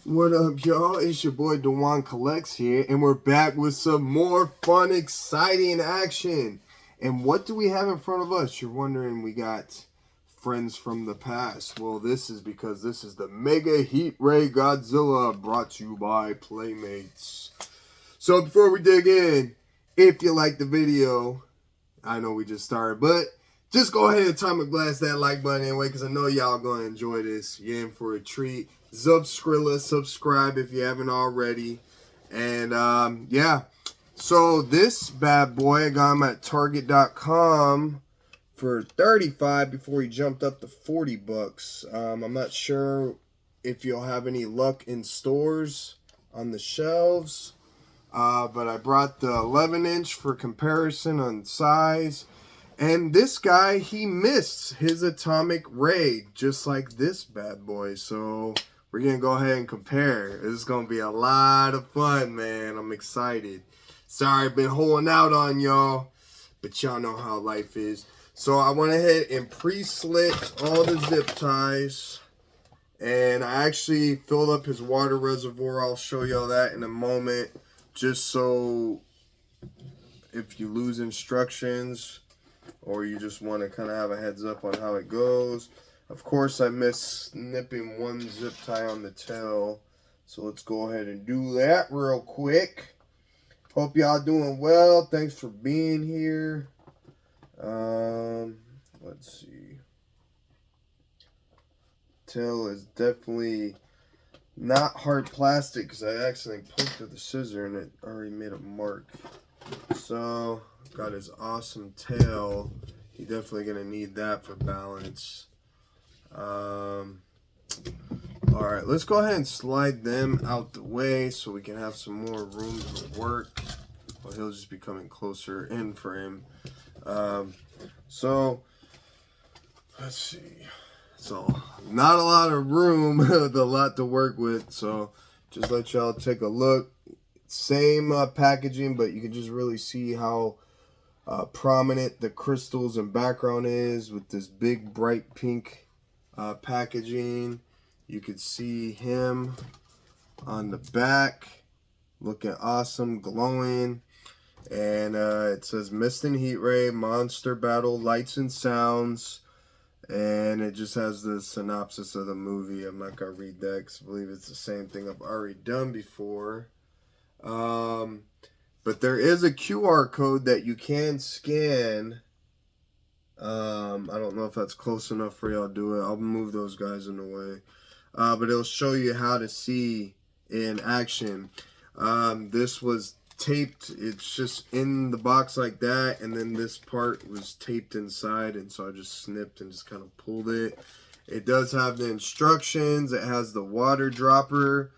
What up, y'all? It's your boy Dewan Collects here, and we're back with some more fun, exciting action. And what do we have in front of us? You're wondering, we got friends from the past. Well, this is because this is the Mega Heat Ray Godzilla brought to you by Playmates. So before we dig in, if you like the video, I know we just started, but just go ahead and time and blast that like button anyway, because I know y'all gonna enjoy this. You're in for a treat. Subscribe if you haven't already. And yeah. So this bad boy, I got him at Target.com for 35 before he jumped up to 40 bucks. I'm not sure if you'll have any luck in stores on the shelves. But I brought the 11-inch for comparison on size. And this guy, he missed his atomic ray, just like this bad boy. So we're going to go ahead and compare. This is going to be a lot of fun, man. I'm excited. Sorry, I've been holding out on y'all, but y'all know how life is. So I went ahead and pre-slit all the zip ties. And I actually filled up his water reservoir. I'll show y'all that in a moment. Just so if you lose instructions or you just want to kind of have a heads up on how it goes. Of course, I missed snipping one zip tie on the tail. So let's go ahead and do that real quick. Hope y'all doing well. Thanks for being here. Let's see. Tail is definitely not hard plastic because I accidentally poked with the scissor and it already made a mark. So, got his awesome tail. He's definitely going to need that for balance. Alright, let's go ahead and slide them out the way so we can have some more room to work. Well, he'll just be coming closer in for him. So, let's see. So, not a lot of room, a lot to work with. So, just let y'all take a look. Same packaging, but you can just really see how prominent the crystals and background is with this big bright pink packaging. You could see him on the back looking awesome, glowing. And it says Mist and Heat Ray, Monster Battle, Lights and Sounds. And it just has the synopsis of the movie. I'm not going to read that because I believe it's the same thing I've already done before. But there is a QR code that you can scan. I don't know if that's close enough for y'all to do it. I'll move those guys in the way. But it'll show you how to see in action. This was taped. It's just in the box like that. And then this part was taped inside. And so I just snipped and just kind of pulled it. It does have the instructions. It has the water dropper.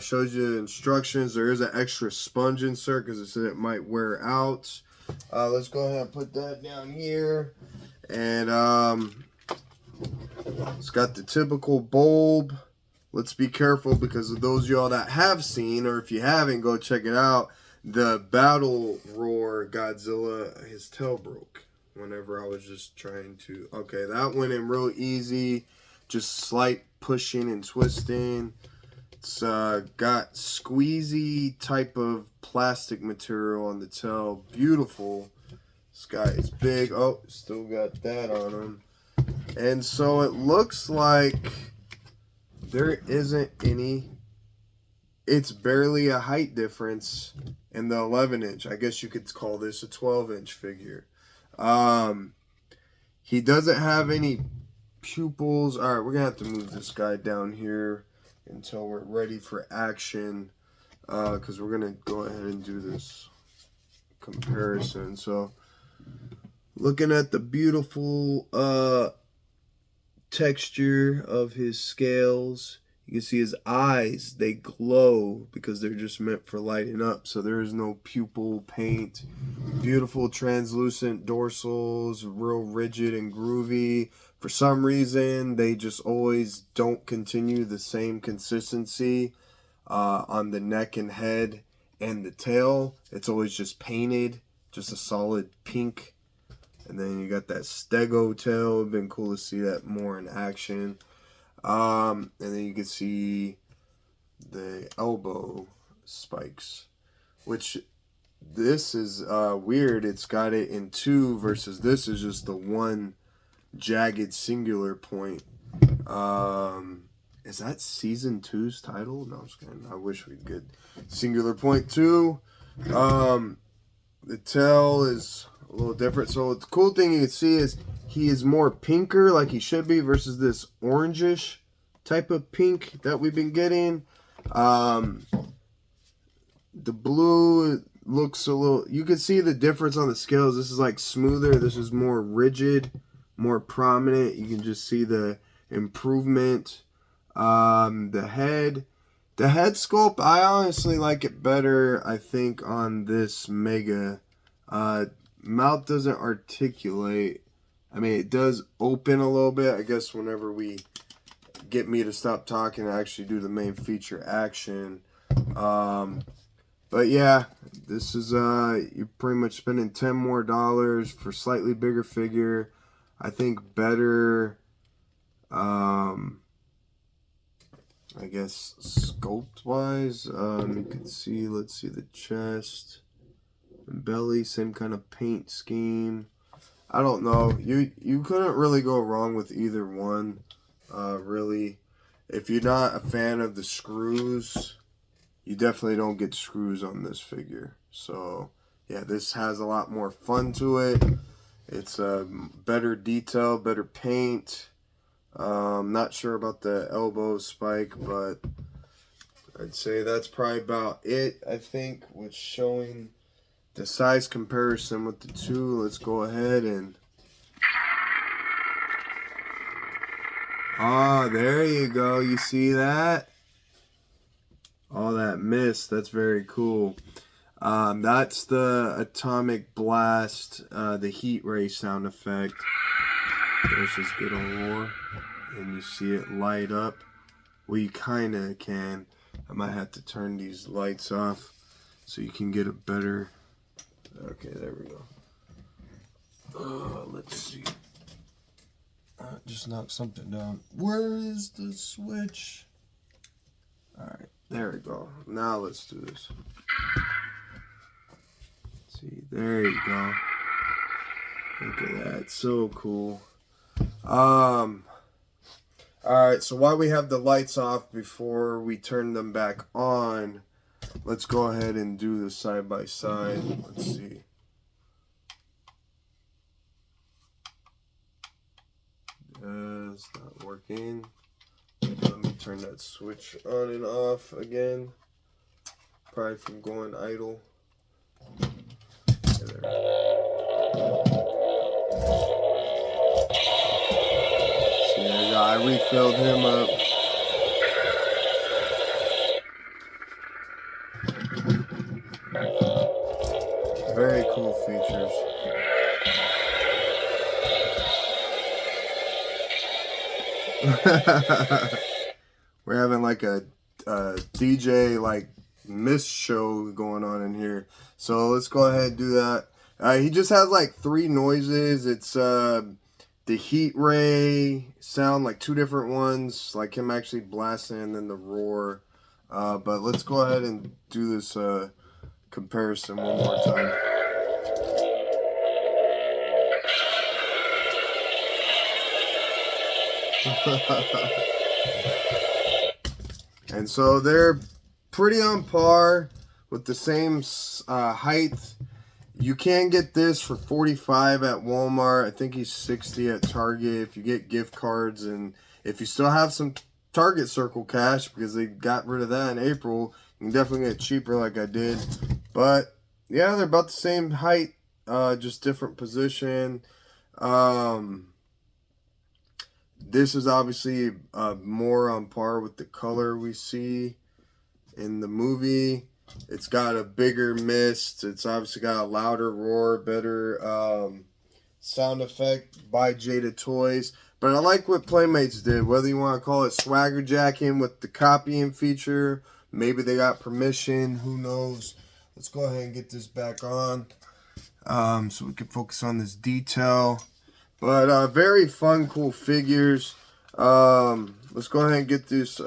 Shows you the instructions. There is an extra sponge insert because it said it might wear out. Let's go ahead and put that down here. And it's got the typical bulb. Let's be careful because of those of y'all that have seen, or if you haven't, go check it out. The Battle Roar Godzilla, his tail broke whenever I was just trying to. Okay, that went in real easy. Just slight pushing and twisting. It's got squeezy type of plastic material on the tail. Beautiful. This guy is big. Oh, still got that on him. And so it looks like there isn't any. It's barely a height difference in the 11-inch. I guess you could call this a 12-inch figure. He doesn't have any pupils. All right, we're going to have to move this guy down here until we're ready for action, because we're gonna go ahead and do this comparison. So looking at the beautiful texture of his scales, you can see his eyes, they glow because they're just meant for lighting up, so there is no pupil paint. Beautiful translucent dorsals, real rigid and groovy. For some reason, they just always don't continue the same consistency on the neck and head and the tail. It's always just painted, just a solid pink. And then you got that stego tail. It'd been cool to see that more in action. And then you can see the elbow spikes, which this is weird. It's got it in two versus this is just the one jagged singular point. Is that season 2's title? No, I'm just kidding. I wish we'd get singular point 2. The tail is a little different. So the cool thing you can see is he is more pinker like he should be versus this orangish type of pink that we've been getting. The blue looks a little, you can see the difference on the scales. This is like smoother. This is more rigid, more prominent. You can just see the improvement. The head sculpt, I honestly like it better, I think, on this Mega. Mouth doesn't articulate. I mean, it does open a little bit. I guess whenever we get me to stop talking and actually do the main feature action. But yeah, this is, you're pretty much spending $10 more for slightly bigger figure. I think better, I guess sculpt wise, you can see, let's see the chest and belly, same kind of paint scheme. I don't know, you couldn't really go wrong with either one, really. If you're not a fan of the screws, you definitely don't get screws on this figure. So yeah, this has a lot more fun to it. It's better detail, better paint. Not sure about the elbow spike, but I'd say that's probably about it, I think, with showing the size comparison with the two. Let's go ahead and... Ah, there you go. You see that? All that mist. That's very cool. That's the atomic blast, the heat ray sound effect. There's this good old roar. And you see it light up. Well, you kind of can. I might have to turn these lights off so you can get a better... Okay, there we go. Let's see. Just knock something down. Where is the switch? Alright, there we go. Now let's do this. See, there you go. Look at that. So cool. Alright, so while we have the lights off before we turn them back on, let's go ahead and do the side by side. Let's see. It's not working. Let me turn that switch on and off again. Probably from going idle. Okay, there. See, there you go. I refilled him up. Very cool features. We're having like a DJ like mist show going on in here. So let's go ahead and do that. He just has like 3 noises. It's the heat ray sound, like 2 different ones, like him actually blasting, and then the roar. But let's go ahead and do this comparison one more time. And so they're pretty on par with the same height. You can get this for $45 at Walmart. I think he's $60 at Target if you get gift cards, and if you still have some Target Circle cash, because they got rid of that in April, you can definitely get it cheaper like I did. But yeah, they're about the same height, just different position. This is obviously more on par with the color we see in the movie. It's got a bigger mist. It's obviously got a louder roar, better sound effect by Jada Toys. But I like what Playmates did. Whether you want to call it swagger jacking with the copying feature, maybe they got permission, who knows. Let's go ahead and get this back on so we can focus on this detail. But very fun, cool figures. Let's go ahead and get this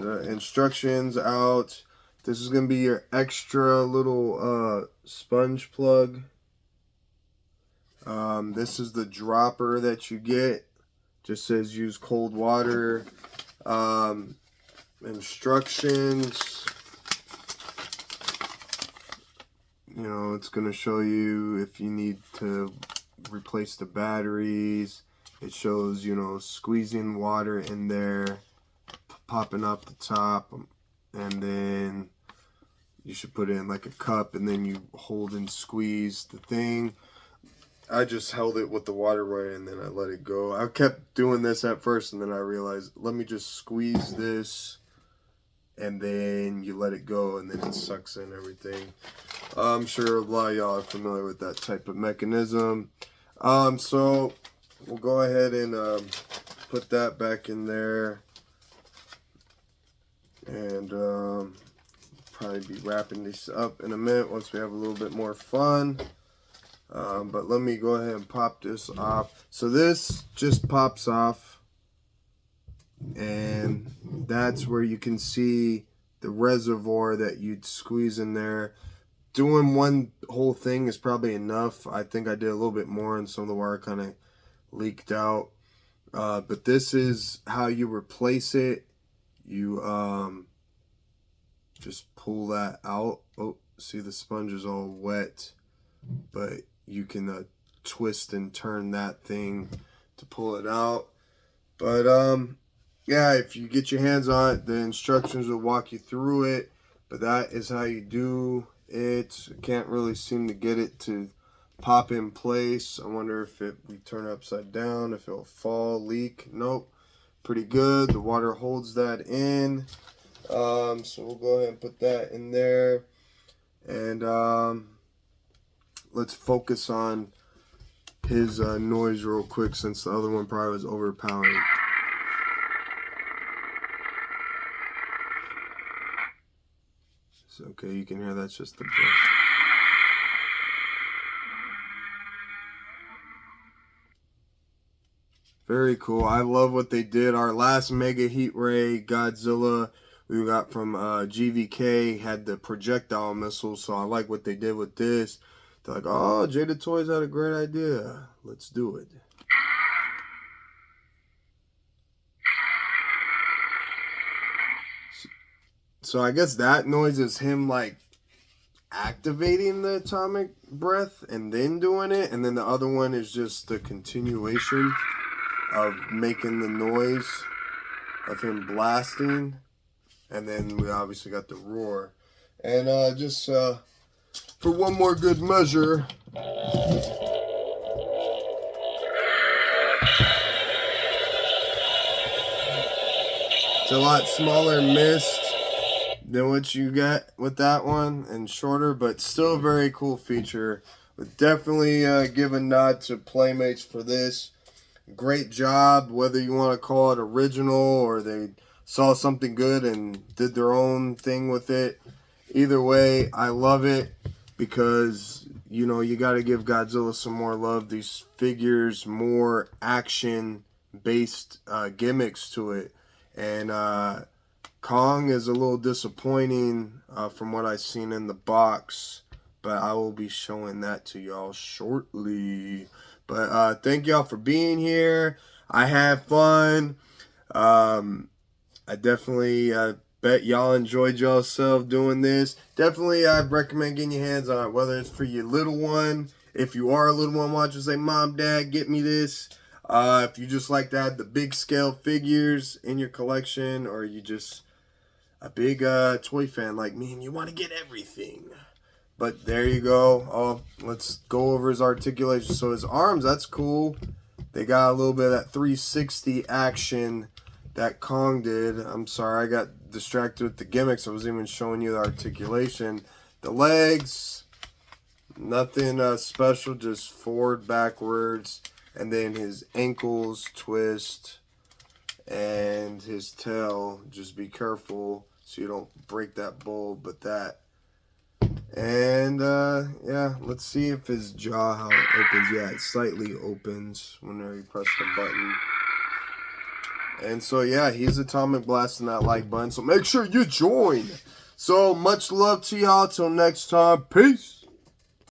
the instructions out. This is going to be your extra little sponge plug. This is the dropper that you get. Just says use cold water. Instructions. You know, it's going to show you if you need to replace the batteries. It shows, you know, squeezing water in there, popping off the top, and then you should put it in like a cup, and then you hold and squeeze the thing. I just held it with the water right, and then I let it go. I kept doing this at first, and then I realized, let me just squeeze this, and then you let it go, and then it sucks in everything. I'm sure a lot of y'all are familiar with that type of mechanism. So we'll go ahead and put that back in there, and probably be wrapping this up in a minute once we have a little bit more fun. But let me go ahead and pop this off. So this just pops off, and that's where you can see the reservoir that you'd squeeze in there. Doing one whole thing is probably enough. I think I did a little bit more, and some of the wire kind of leaked out. But this is how you replace it. You just pull that out. Oh, see, the sponge is all wet, but you can twist and turn that thing to pull it out. But yeah, if you get your hands on it, the instructions will walk you through it. But that is how you do it. I can't really seem to get it to pop in place. I wonder if we turn it upside down, if it'll fall, leak. Nope, pretty good. The water holds that in. So we'll go ahead and put that in there, and let's focus on his noise real quick, since the other one probably was overpowering. So, okay, you can hear that's just the brush. Very cool. I love what they did. Our last Mega Heat Ray Godzilla we got from GVK had the projectile missile, so I like what they did with this. They're like, oh, Jada Toys had a great idea. Let's do it. So I guess that noise is him like activating the atomic breath and then doing it, and then the other one is just the continuation of making the noise of him blasting, and then we obviously got the roar. And just for one more good measure, it's a lot smaller mist than what you get with that one, and shorter, but still a very cool feature. Would definitely give a nod to Playmates for this. Great job, whether you want to call it original or they saw something good and did their own thing with it. Either way, I love it, because you know, you got to give Godzilla some more love. These figures, more action based gimmicks to it, and Kong is a little disappointing from what I've seen in the box, but I will be showing that to y'all shortly. But thank y'all for being here. I had fun. I definitely bet y'all enjoyed yourself doing this. Definitely I'd recommend getting your hands on it, whether it's for your little one. If you are a little one watching, say, Mom, Dad, get me this. If you just like to have the big scale figures in your collection, or you just a big toy fan like me and you want to get everything. But there you go. Oh, let's go over his articulation. So his arms, that's cool. They got a little bit of that 360 action that Kong did. I'm sorry, I got distracted with the gimmicks. I wasn't even showing you the articulation. The legs, nothing special, just forward, backwards. And then his ankles twist, and his tail, just be careful so you don't break that bulb, but that. And yeah, let's see if his jaw, how it opens. Yeah, it slightly opens whenever you press the button. And so, yeah, he's atomic blasting that like button. So make sure you join. So much love to y'all. Till next time. Peace.